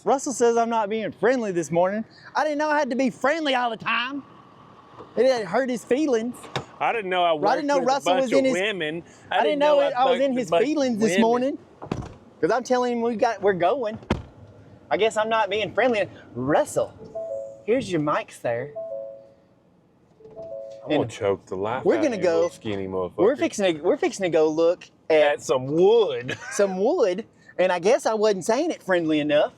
Russell says I'm not being friendly this morning. I didn't know I had to be friendly all the time. It didn't hurt his feelings. I didn't know I worked with Russell a bunch was in of his women. I didn't know I was in his feelings this morning. Because I'm telling him we're going. I guess I'm not being friendly. Russell, here's your mics there. I'm gonna choke the life we're out gonna of you, go, little skinny motherfucker. We're fixing to go look at some wood. Some wood, and I guess I wasn't saying it friendly enough.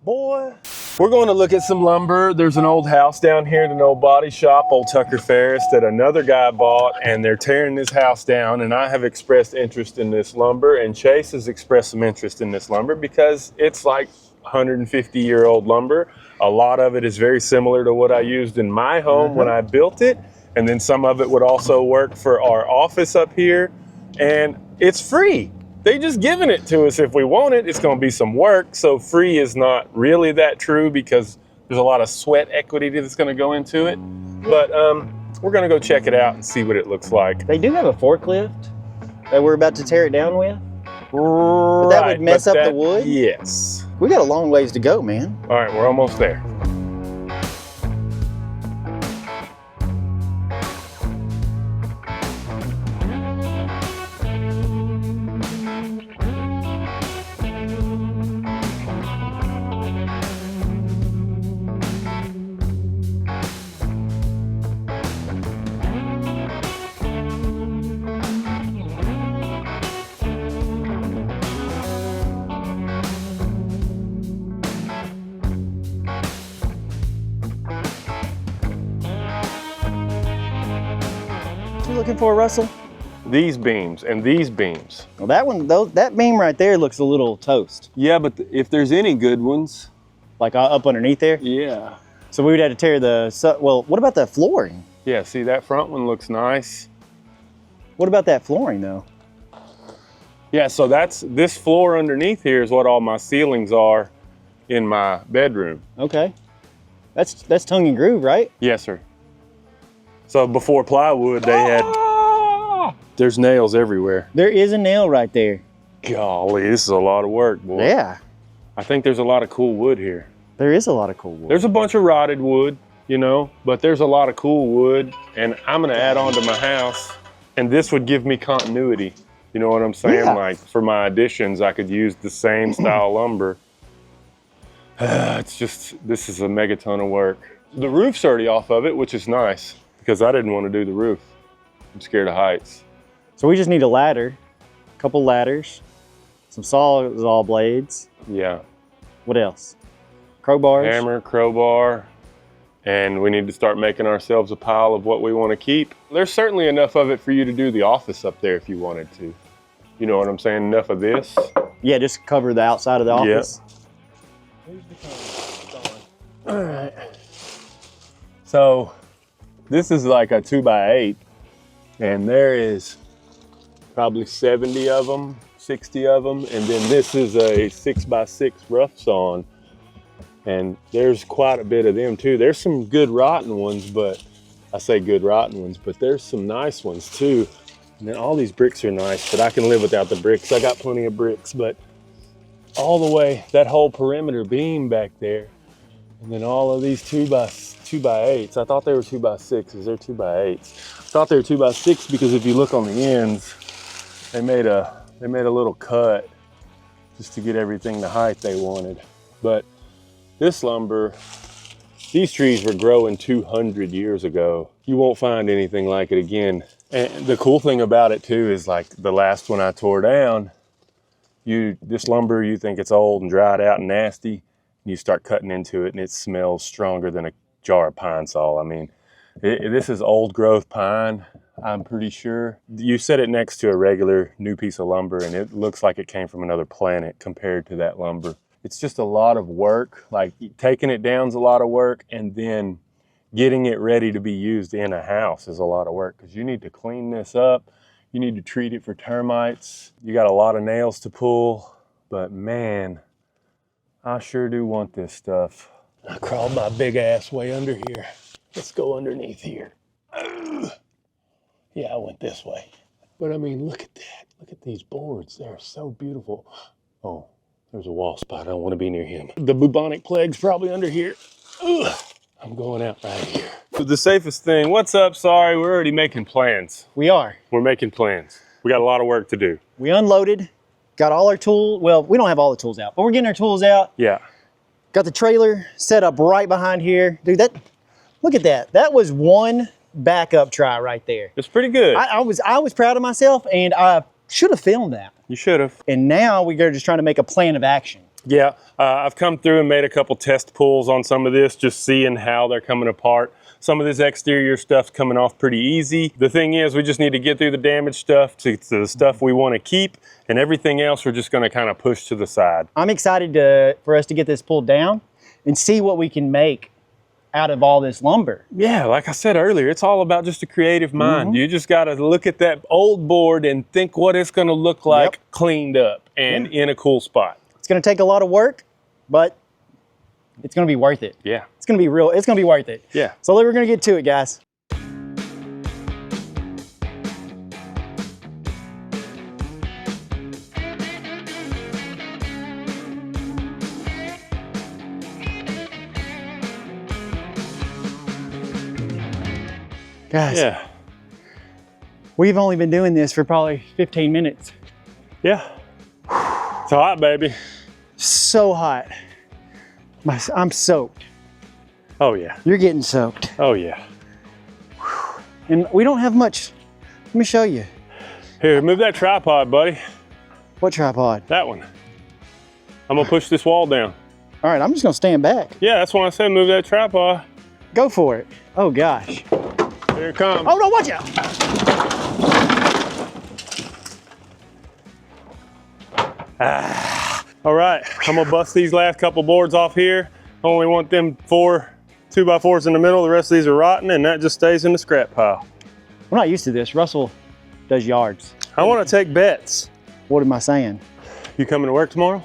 Boy. We're going to look at some lumber. There's an old house down here at an old body shop, old Tucker Ferris, that another guy bought, and they're tearing this house down, and I have expressed interest in this lumber, and Chase has expressed some interest in this lumber because it's like 150-year-old lumber. A lot of it is very similar to what I used in my home when I built it, and then some of it would also work for our office up here, and it's free. They just giving it to us if we want it. It's going to be some work, so free is not really that true because there's a lot of sweat equity that's going to go into it. But we're going to go check it out and see what it looks like. They do have a forklift that we're about to tear it down with. Right, but that would mess up the wood? Yes. We got a long ways to go, man. All right, we're almost there. Looking for, Russell? These beams and these beams. Well, that beam right there looks a little toast. Yeah, but if there's any good ones. Like up underneath there? Yeah. So we would have to tear well, what about the flooring? Yeah, see that front one looks nice. What about that flooring though? Yeah, so this floor underneath here is what all my ceilings are in my bedroom. Okay. That's tongue and groove, right? Yes, sir. So before plywood, they had, there's nails everywhere. There is a nail right there. Golly, this is a lot of work, boy. Yeah. I think there's a lot of cool wood here. There is a lot of cool wood. There's a bunch of rotted wood, you know, but there's a lot of cool wood, and I'm gonna add on to my house, and this would give me continuity. You know what I'm saying? Yeah. Like for my additions, I could use the same style lumber. It's just, this is a megaton of work. The roof's already off of it, which is nice. Because I didn't want to do the roof. I'm scared of heights. So we just need a ladder, a couple ladders, some sawzall blades. Yeah. What else? Crowbars. Hammer, crowbar, and we need to start making ourselves a pile of what we want to keep. There's certainly enough of it for you to do the office up there if you wanted to. You know what I'm saying? Enough of this. Yeah, just cover the outside of the office. Yep. All right. So, this is like a 2x8, and there is probably 70 of them, 60 of them, and then this is a 6x6 rough sawn, and there's quite a bit of them too. There's some good rotten ones, but I say good rotten ones, but there's some nice ones too. And then all these bricks are nice, but I can live without the bricks. I got plenty of bricks, but all the way, that whole perimeter beam back there, and then all of these 2x8s. I thought they were 2x6s. They're 2x8s. I thought they were 2x6 because if you look on the ends, they made a little cut just to get everything the height they wanted. But this lumber, these trees were growing 200 years ago. You won't find anything like it again. And the cool thing about it too is like the last one I tore down, this lumber, you think it's old and dried out and nasty. You start cutting into it and it smells stronger than a jar of pine sol. I mean, this is old growth pine, I'm pretty sure. You set it next to a regular new piece of lumber and it looks like it came from another planet compared to that lumber. It's just a lot of work. Like taking it down is a lot of work, and then getting it ready to be used in a house is a lot of work because you need to clean this up. You need to treat it for termites. You got a lot of nails to pull, but man, I sure do want this stuff. I crawled my big ass way under here. Let's go underneath here. Yeah, I went this way. But I mean, look at that. Look at these boards. They're so beautiful. Oh, There's a wall spot. I don't want to be near him. The bubonic plague's probably under here. Ugh. I'm going out right here. The safest thing, what's up? Sorry, we're already making plans. We are. We're making plans. We got a lot of work to do. We unloaded, got all our tools. Well, we don't have all the tools out, but we're getting our tools out. Yeah. Got the trailer set up right behind here. Dude, look at that. That was one backup try right there. It's pretty good. I was proud of myself, and I should have filmed that. You should have. And now we're just trying to make a plan of action. Yeah, I've come through and made a couple test pulls on some of this, just seeing how they're coming apart. Some of this exterior stuff's coming off pretty easy. The thing is, we just need to get through the damaged stuff to the stuff we want to keep, and everything else we're just going to kind of push to the side. I'm excited for us to get this pulled down and see what we can make out of all this lumber. Yeah, like I said earlier, it's all about just a creative mind. You just got to look at that old board and think what it's going to look like cleaned up and in a cool spot. It's going to take a lot of work, but it's going to be worth it. Yeah. It's going to be real. It's going to be worth it. Yeah. So we're going to get to it, guys. Guys, Yeah. we've only been doing this for probably 15 minutes. Yeah. It's hot, baby. So hot. I'm soaked. Oh, yeah. You're getting soaked. Oh, yeah. And we don't have much. Let me show you. Here, move that tripod, buddy. What tripod? That one. I'm going to push this wall down. All right, I'm just going to stand back. Yeah, that's why I said move that tripod. Go for it. Oh, gosh. Here it comes. Oh, no, watch out. All right, I'm gonna bust these last couple boards off here. I only want them 4 2x4s in the middle. The rest of these are rotten, and that just stays in the scrap pile. We're not used to this. Russell does yards. I want to take bets. What am I saying? You coming to work tomorrow?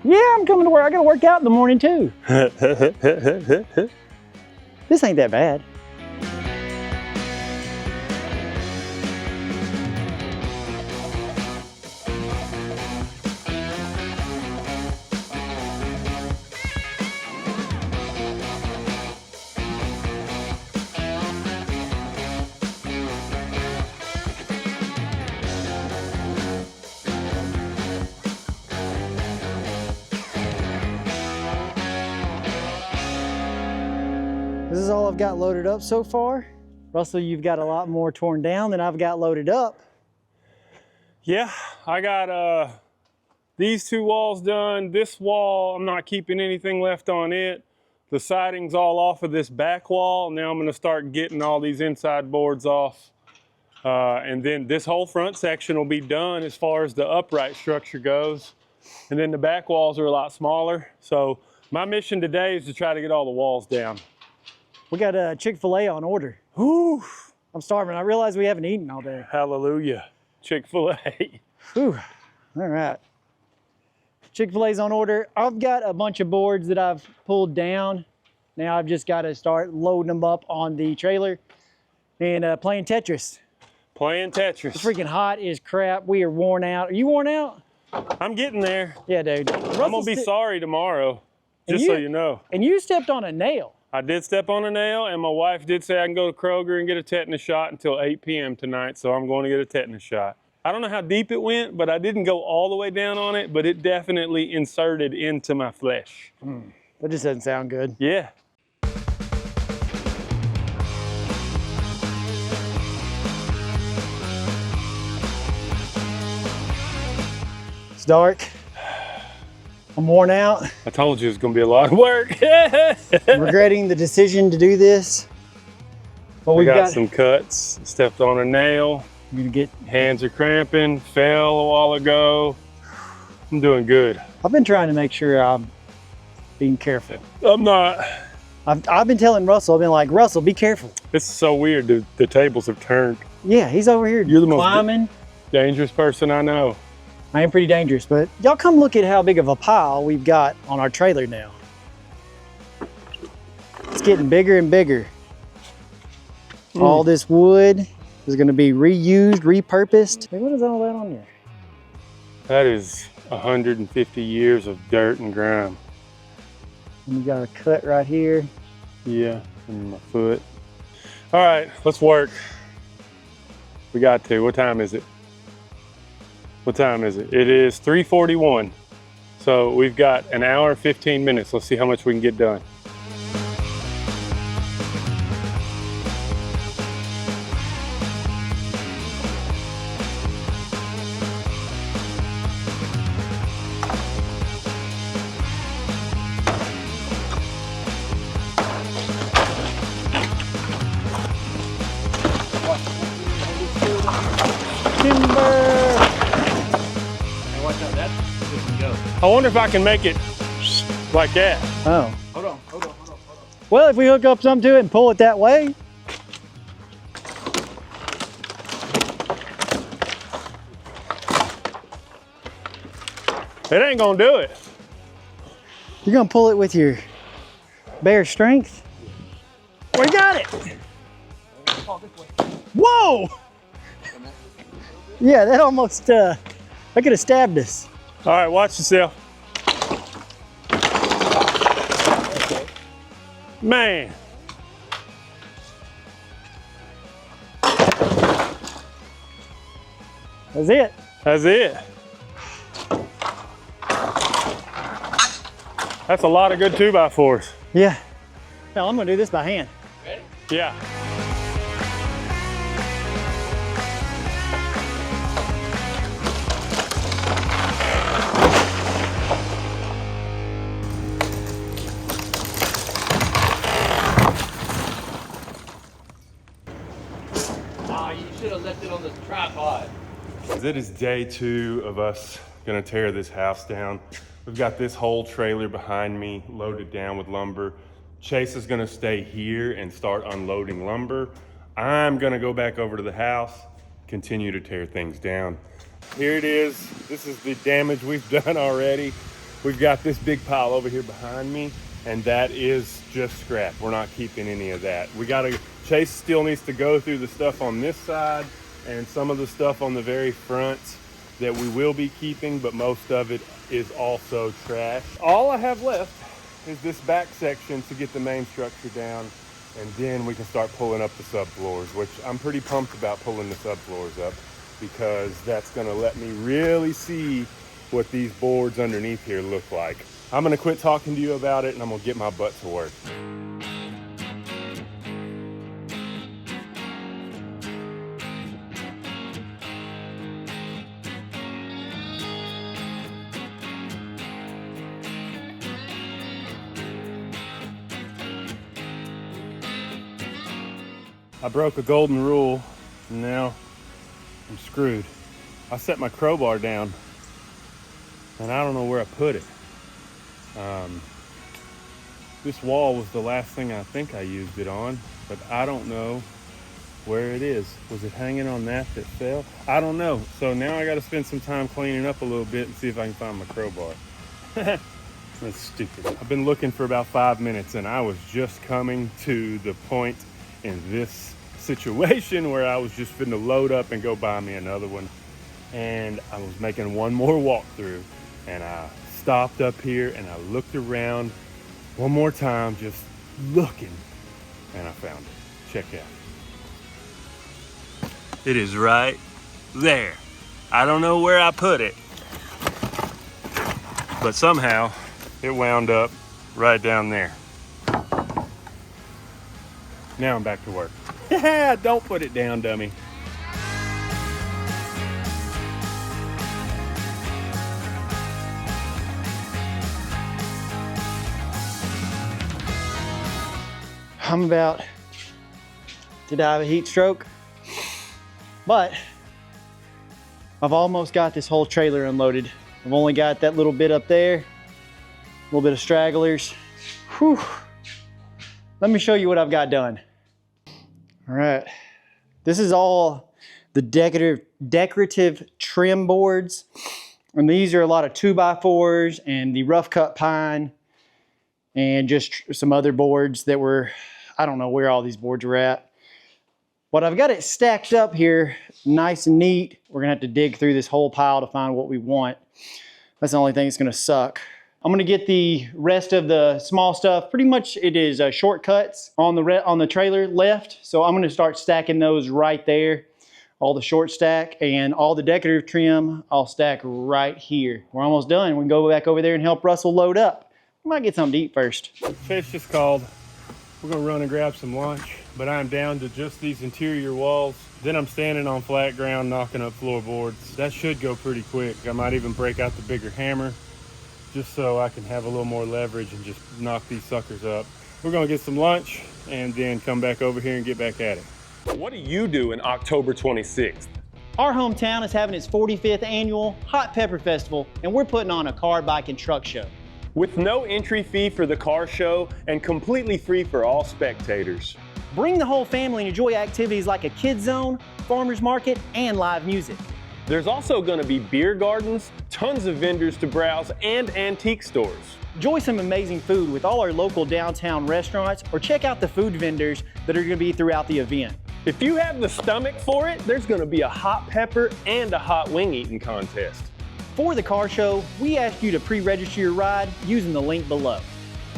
Yeah, I'm coming to work. I got to work out in the morning, too. This ain't that bad. This is all I've got loaded up so far. Russell, you've got a lot more torn down than I've got loaded up. Yeah, I got these 2 walls done. This wall, I'm not keeping anything left on it. The siding's all off of this back wall. Now I'm gonna start getting all these inside boards off. And then this whole front section will be done as far as the upright structure goes. And then the back walls are a lot smaller. So my mission today is to try to get all the walls down. We got a Chick-fil-A on order. Whew. I'm starving. I realize we haven't eaten all day. Hallelujah. Chick-fil-A. Whew. All right. Chick-fil-A's on order. I've got a bunch of boards that I've pulled down. Now I've just got to start loading them up on the trailer and playing Tetris. Playing Tetris. It's freaking hot as crap. We are worn out. Are you worn out? I'm getting there. Yeah, dude. I'm gonna be sorry tomorrow, just so you know. And you stepped on a nail. I did step on a nail, and my wife did say I can go to Kroger and get a tetanus shot until 8 p.m. tonight, so I'm going to get a tetanus shot. I don't know how deep it went, but I didn't go all the way down on it, but it definitely inserted into my flesh. That just doesn't sound good. Yeah. It's dark. I'm worn out. I told you it was going to be a lot of work. Regretting the decision to do this. But we got some cuts. Stepped on a nail. I'm gonna get. Hands are cramping. Fell a while ago. I'm doing good. I've been trying to make sure I'm being careful. I'm not. I've been telling Russell. I've been like, Russell, be careful. It's so weird. The tables have turned. Yeah, he's over here. You're the most climbing. Dangerous person I know. I am pretty dangerous, but y'all come look at how big of a pile we've got on our trailer now. It's getting bigger and bigger. All this wood is going to be reused, repurposed. Hey, what is all that on there? That is 150 years of dirt and grime. And we got a cut right here. Yeah, in my foot. All right, let's work. We got to. What time is it? What time is it? It is 3:41. So we've got an hour and 15 minutes. Let's see how much we can get done. I wonder if I can make it like that. Oh. Hold on. Well, if we hook up something to it and pull it that way. It ain't gonna do it. You're gonna pull it with your bare strength? We got it! Whoa! Yeah, that almost, that could have stabbed us. All right, watch yourself. Man. That's it. That's it. That's a lot of good 2x4s. Yeah. Now I'm gonna do this by hand. Ready? Yeah. You should have left it on the tripod. It is day 2 of us gonna tear this house down. We've got this whole trailer behind me loaded down with lumber. Chase is gonna stay here and start unloading lumber. I'm gonna go back over to the house, continue to tear things down. Here it is. This is the damage we've done already. We've got this big pile over here behind me, and that is just scrap. We're not keeping any of that. Chase still needs to go through the stuff on this side and some of the stuff on the very front that we will be keeping, but most of it is also trash. All I have left is this back section to get the main structure down, and then we can start pulling up the subfloors, which I'm pretty pumped about pulling the subfloors up, because that's gonna let me really see what these boards underneath here look like. I'm gonna quit talking to you about it and I'm gonna get my butt to work. I broke a golden rule, and now I'm screwed. I set my crowbar down, and I don't know where I put it. This wall was the last thing I think I used it on, but I don't know where it is. Was it hanging on that fell? I don't know. So now I got to spend some time cleaning up a little bit and see if I can find my crowbar. That's stupid. I've been looking for about 5 minutes, and I was just coming to the point in this situation where I was just finna load up and go buy me another one. And I was making one more walkthrough, and I stopped up here and I looked around one more time, just looking, and I found it. Check out. It is right there. I don't know where I put it, but somehow it wound up right down there. Now I'm back to work. Yeah, don't put it down, dummy. I'm about to die of a heat stroke, but I've almost got this whole trailer unloaded. I've only got that little bit up there, a little bit of stragglers. Whew. Let me show you what I've got done. All right, this is all the decorative trim boards, and these are a lot of 2x4s and the rough cut pine and just some other boards that were, I don't know where all these boards were at. But I've got it stacked up here nice and neat. We're gonna have to dig through this whole pile to find what we want. That's the only thing that's gonna suck. I'm gonna get the rest of the small stuff. Pretty much it is shortcuts on the trailer left. So I'm gonna start stacking those right there. All the short stack and all the decorative trim, I'll stack right here. We're almost done. We can go back over there and help Russell load up. We might get something to eat first. Chase just called. We're gonna run and grab some lunch, but I'm down to just these interior walls. Then I'm standing on flat ground knocking up floorboards. That should go pretty quick. I might even break out the bigger hammer just so I can have a little more leverage and just knock these suckers up. We're gonna get some lunch and then come back over here and get back at it. What do you do in October 26th? Our hometown is having its 45th annual Hot Pepper Festival, and we're putting on a car, bike, and truck show. With no entry fee for the car show and completely free for all spectators. Bring the whole family and enjoy activities like a kids zone, farmers market, and live music. There's also going to be beer gardens, tons of vendors to browse, and antique stores. Enjoy some amazing food with all our local downtown restaurants, or check out the food vendors that are going to be throughout the event. If you have the stomach for it, there's going to be a hot pepper and a hot wing eating contest. For the car show, we ask you to pre-register your ride using the link below.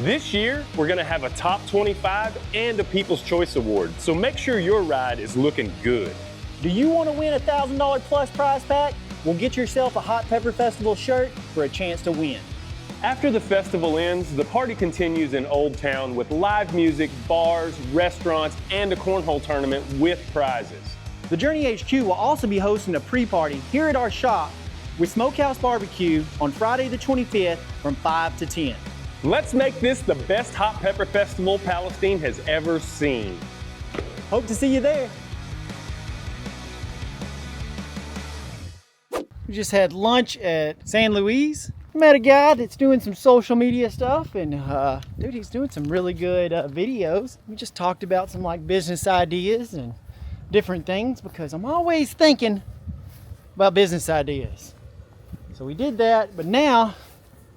This year, we're going to have a top 25 and a People's Choice Award, so make sure your ride is looking good. Do you want to win a $1,000 plus prize pack? Well, get yourself a Hot Pepper Festival shirt for a chance to win. After the festival ends, the party continues in Old Town with live music, bars, restaurants, and a cornhole tournament with prizes. The Journey HQ will also be hosting a pre-party here at our shop with Smokehouse Barbecue on Friday the 25th from 5 to 10. Let's make this the best Hot Pepper Festival Palestine has ever seen. Hope to see you there. We just had lunch at San Luis. Met a guy that's doing some social media stuff, and dude, he's doing some really good videos. We just talked about some like business ideas and different things, because I'm always thinking about business ideas. So we did that, but now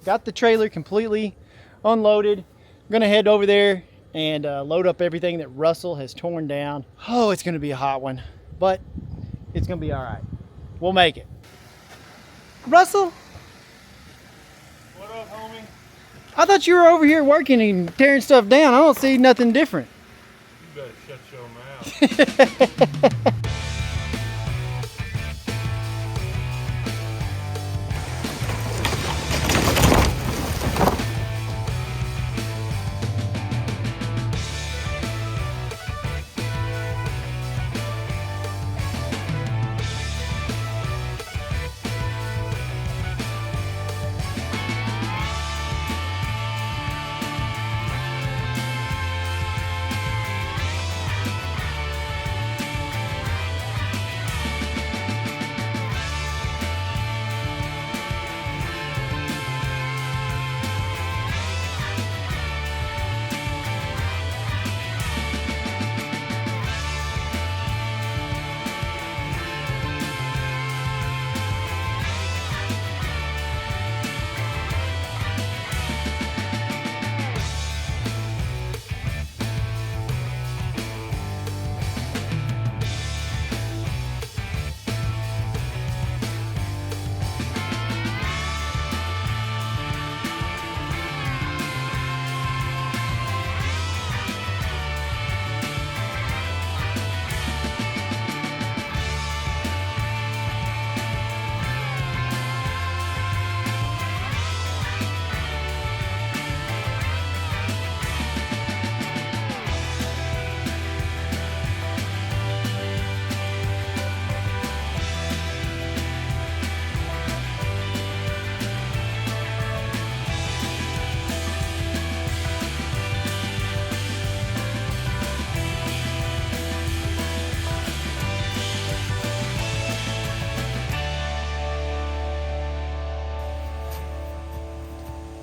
got the trailer completely unloaded. I'm gonna head over there and load up everything that Russell has torn down. Oh, it's gonna be a hot one, but it's gonna be all right. We'll make it. Russell? What up, homie? I thought you were over here working and tearing stuff down. I don't see nothing different. You better shut your mouth.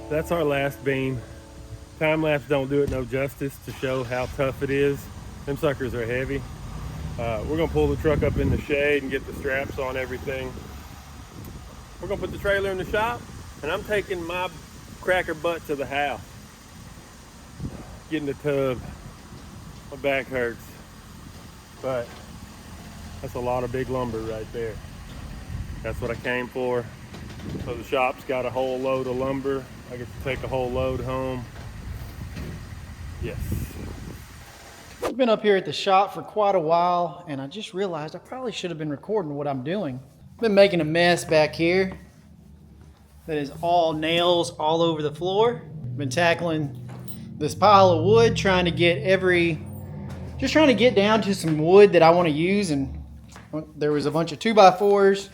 That's our last beam. Time lapse don't do it no justice to show how tough it is. Them suckers are heavy. We're gonna pull the truck up in the shade and get the straps on everything. We're gonna put the trailer in the shop, and I'm taking my cracker butt to the house. Get in the tub. My back hurts, but that's a lot of big lumber right there. That's what I came for. So the shop's got a whole load of lumber. I get to take a whole load home. Yes. I've been up here at the shop for quite a while, and I just realized I probably should have been recording what I'm doing. I've been making a mess back here that is all nails all over the floor. Been tackling this pile of wood, trying to get down to some wood that I want to use, and there was a bunch of 2x4s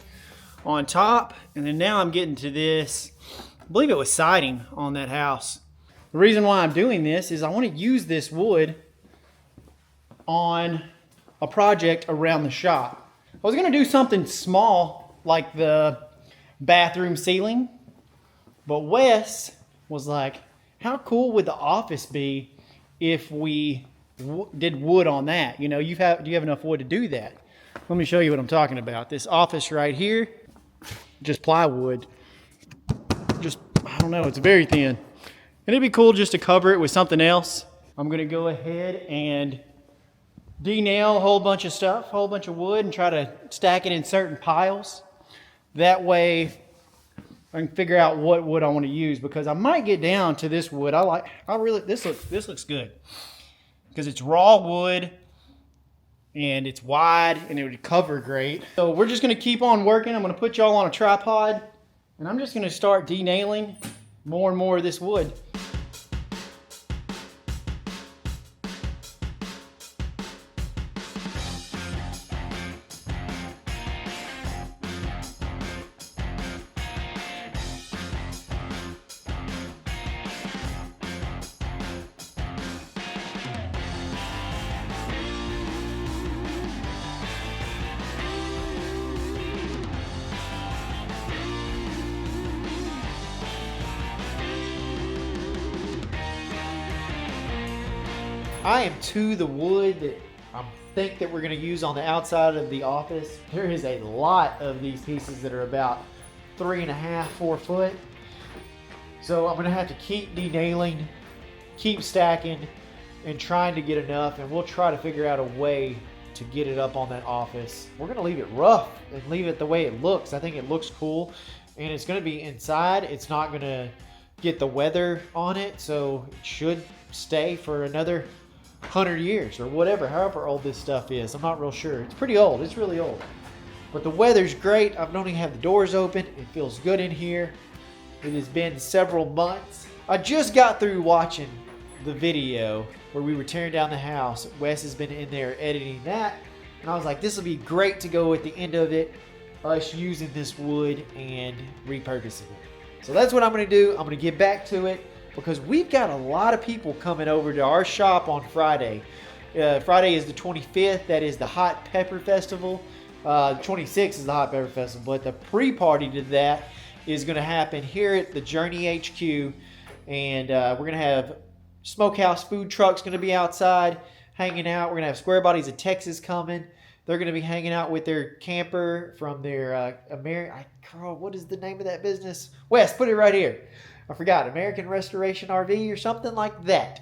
on top, and then now I'm getting to this, I believe it was siding on that house. The reason why I'm doing this is I want to use this wood on a project around the shop. I was going to do something small like the bathroom ceiling, but Wes was like, how cool would the office be if we did wood on that? You know, do you have enough wood to do that? Let me show you what I'm talking about. This office right here, just plywood. Just, I don't know, it's very thin. And it'd be cool just to cover it with something else. I'm gonna go ahead and de-nail a whole bunch of stuff, a whole bunch of wood, and try to stack it in certain piles. That way I can figure out what wood I want to use, because I might get down to this wood. This looks good because it's raw wood and it's wide and it would cover great. So we're just going to keep on working. I'm going to put y'all on a tripod and I'm just going to start denailing more and more of this wood. I am to the wood that I think that we're going to use on the outside of the office. There is a lot of these pieces that are about 3.5, 4 foot. So I'm going to have to keep denailing, keep stacking, and trying to get enough. And we'll try to figure out a way to get it up on that office. We're going to leave it rough and leave it the way it looks. I think it looks cool. And it's going to be inside. It's not going to get the weather on it. So it should stay for another 100 years or whatever, however old this stuff is. I'm not real sure. It's pretty old. It's really old. But the weather's great. I've only had the doors open. It feels good in here. It has been several months. I just got through watching the video where we were tearing down the house. Wes has been in there editing that. And I was like, this will be great to go at the end of it, us using this wood and repurposing it. So that's what I'm going to do. I'm going to get back to it, because we've got a lot of people coming over to our shop on Friday. Friday is the 25th. That is the Hot Pepper Festival. The 26th is the Hot Pepper Festival. But the pre-party to that is going to happen here at the Journey HQ. And we're going to have Smokehouse food trucks going to be outside hanging out. We're going to have Square Bodies of Texas coming. They're going to be hanging out with their camper from their what is the name of that business? Wes, put it right here. I forgot, American Restoration RV or something like that.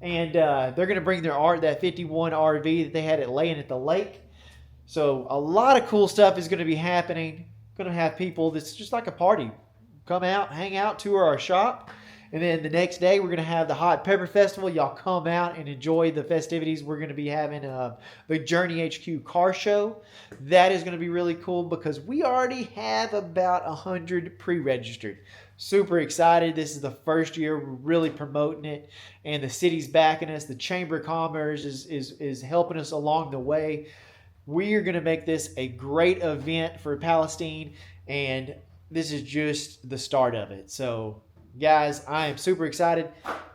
And they're going to bring that 51 RV that they had laying at the lake. So a lot of cool stuff is going to be happening. Going to have people that's just like a party. Come out, hang out, tour our shop. And then the next day, we're going to have the Hot Pepper Festival. Y'all come out and enjoy the festivities. We're going to be having the Journey HQ car show. That is going to be really cool because we already have about 100 pre-registered. Super excited. This is the first year we're really promoting it, and the city's backing us. The Chamber of Commerce is helping us along the way. We are going to make this a great event for Palestine, and this is just the start of it. So, guys, I am super excited.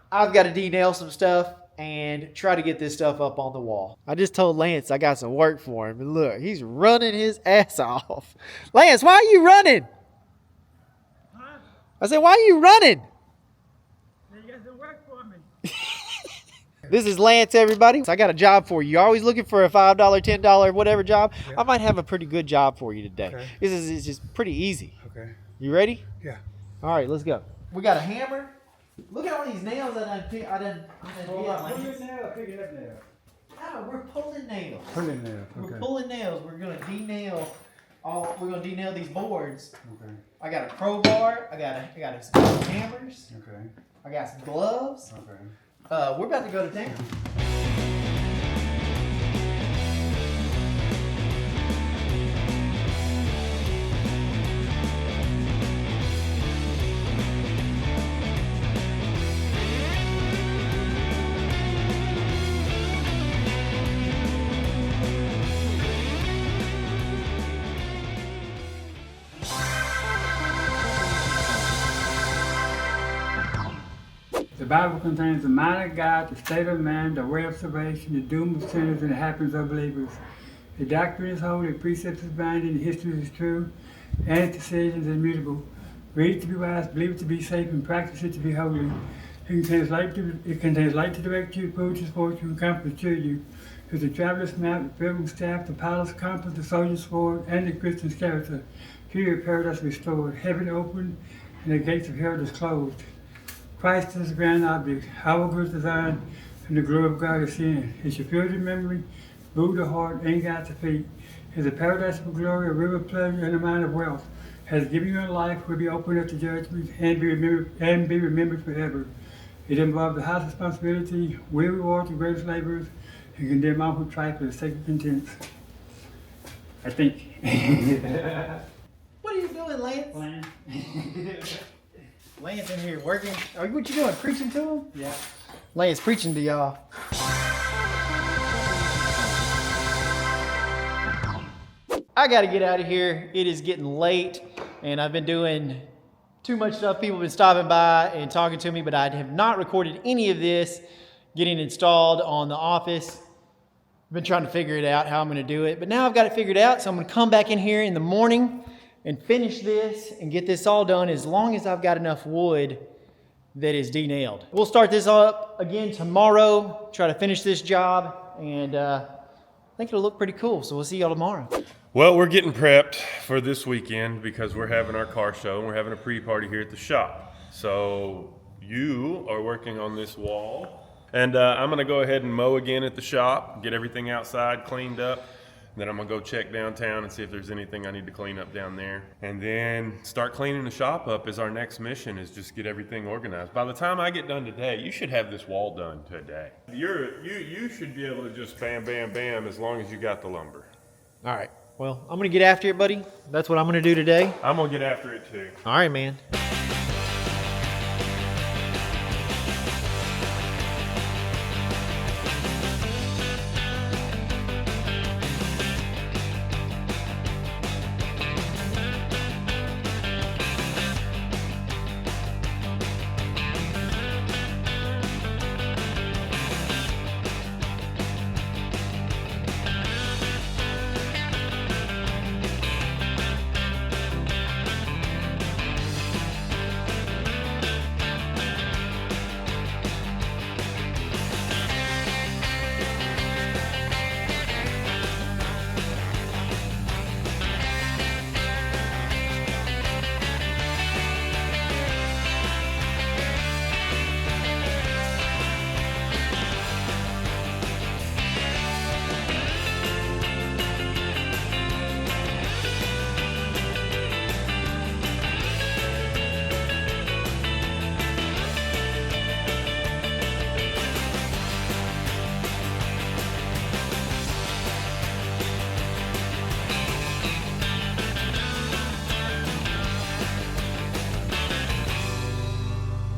I've got to de-nail some stuff and try to get this stuff up on the wall. I just told Lance I got some work for him, and look, he's running his ass off. Lance, why are you running? I said, why are you running? You got to work for me. This is Lance, everybody. I got a job for you. You're always looking for a $5, $10, whatever job. Yeah. I might have a pretty good job for you today. Okay. This is just pretty easy. Okay. You ready? Yeah. All right, let's go. We got a hammer. Look at all these nails that I done Hold on. Pull your nail, pick it up nail. No, we're pulling nails. Pulling nails, okay. We're pulling nails. We're going to de-nail we're gonna de-nail these boards. Okay. I got a crowbar. I got some hammers. Okay. I got some gloves. Okay. We're about to go to town. The Bible contains the mind of God, the state of man, the way of salvation, the doom of sinners, and the happiness of believers. The doctrine is holy, the precepts is binding, the history is true, and its decisions immutable. Read it to be wise, believe it to be safe, and practice it to be holy. It contains light to direct you, food to support you, and comfort to cheer you. It's the traveler's map, the pilgrim's staff, the pilot's compass, the soldier's sword, and the Christian's character. Here, paradise restored, heaven opened, and the gates of hell closed. Christ is the grand object, our good design, and the glory of God is seen. It's your purity memory, Buddha heart, and God's feet. It's a paradise of glory, a river of pleasure, and a mind of wealth. Has given you a life, will be opened up to judgment, and be remembered forever. It involves the highest responsibility, will reward the greatest laborers, and condemn all who try for the sake of contents. I think. What are you doing, Lance? Plan. Lance in here working. What you doing? Preaching to him? Yeah. Lance preaching to y'all. I got to get out of here. It is getting late, and I've been doing too much stuff. People have been stopping by and talking to me, but I have not recorded any of this getting installed on the office. I've been trying to figure it out, how I'm going to do it, but now I've got it figured out, so I'm going to come back in here in the morning and finish this and get this all done as long as I've got enough wood that is de-nailed. We'll start this up again tomorrow, try to finish this job, and I think it'll look pretty cool, so we'll see y'all tomorrow. Well, we're getting prepped for this weekend because we're having our car show and we're having a pre-party here at the shop. So you are working on this wall, and I'm gonna go ahead and mow again at the shop, get everything outside cleaned up. Then I'm gonna go check downtown and see if there's anything I need to clean up down there. And then start cleaning the shop up as our next mission is just get everything organized. By the time I get done today, you should have this wall done today. You should be able to just bam, bam, bam as long as you got the lumber. All right, well, I'm gonna get after it, buddy. That's what I'm gonna do today. I'm gonna get after it too. All right, man.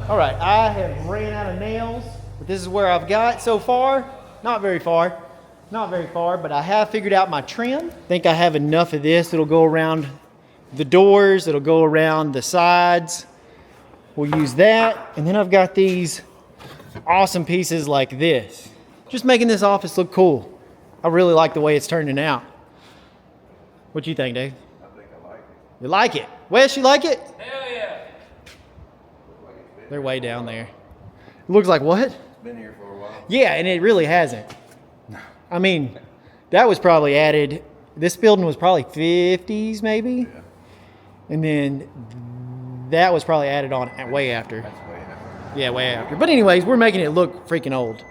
All right, I have ran out of nails, but this is where I've got so far. Not very far, but I have figured out my trim. I think I have enough of this. It'll go around the doors, it'll go around the sides. We'll use that, and then I've got these awesome pieces like this. Just making this office look cool. I really like the way it's turning out. What you think, Dave? I think I like it. You like it? Wes, you like it? Hell yeah. They're way down there. It looks like what? It's been here for a while. Yeah, and it really hasn't. I mean, that was probably added, this building was probably 50s maybe? Yeah. And then that was probably added on way after. That's way enough. Yeah, way after. But anyways, we're making it look freaking old.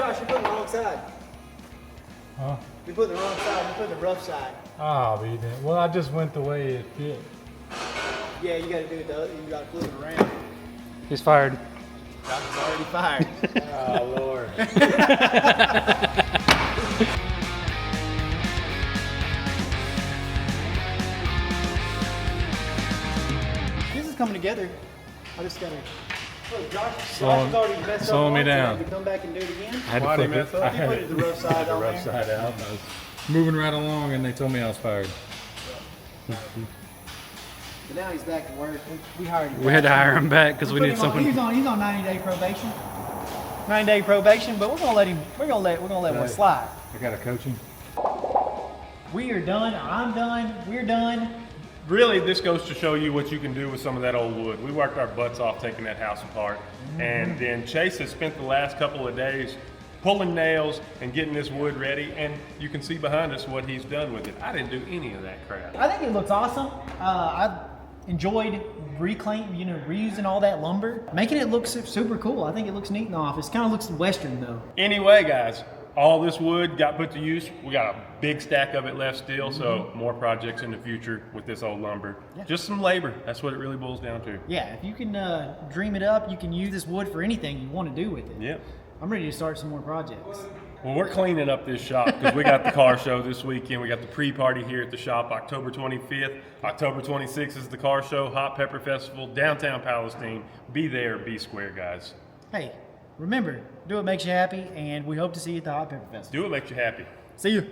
Josh, you're putting the wrong side. Huh? You're putting the wrong side. You're putting the rough side. Ah, be then. Well, I just went the way it fit. Yeah, you got to do it the other. You got to flip it around. He's fired. Josh is already fired. Oh, Lord. This is coming together. I just got to. Look, Josh Slowing- has already messed up. slowing me once, so I down. had to come back and do it again. I had to Why'd he flip mess it. up? He put the rough side on Rough there. side out. I was moving right along, and they told me I was fired. But now he's back to work. We hired him. We had to hire him back because we Put need him on- someone. He's on 90-day probation. 90-day probation, but we're gonna let him. We're gonna let one slide. I got to coach him. We are done. I'm done. We're done. Really, this goes to show you what you can do with some of that old wood. We worked our butts off taking that house apart. And then Chase has spent the last couple of days pulling nails and getting this wood ready. And you can see behind us what he's done with it. I didn't do any of that crap. I think it looks awesome. I enjoyed reusing all that lumber, making it look super cool. I think it looks neat in the office. Kind of looks Western though. Anyway, guys, all this wood got put to use. We got a big stack of it left still, so more projects in the future with this old lumber. Yeah. Just some labor. That's what it really boils down to. Yeah, if you can dream it up, you can use this wood for anything you want to do with it. Yep. I'm ready to start some more projects. Well, we're cleaning up this shop because we got the car show this weekend. We got the pre-party here at the shop October 25th. October 26th is the car show, Hot Pepper Festival, downtown Palestine. Be there, be square, guys. Hey, remember, do what makes you happy, and we hope to see you at the Hot Pepper Festival. Do what makes you happy. See you.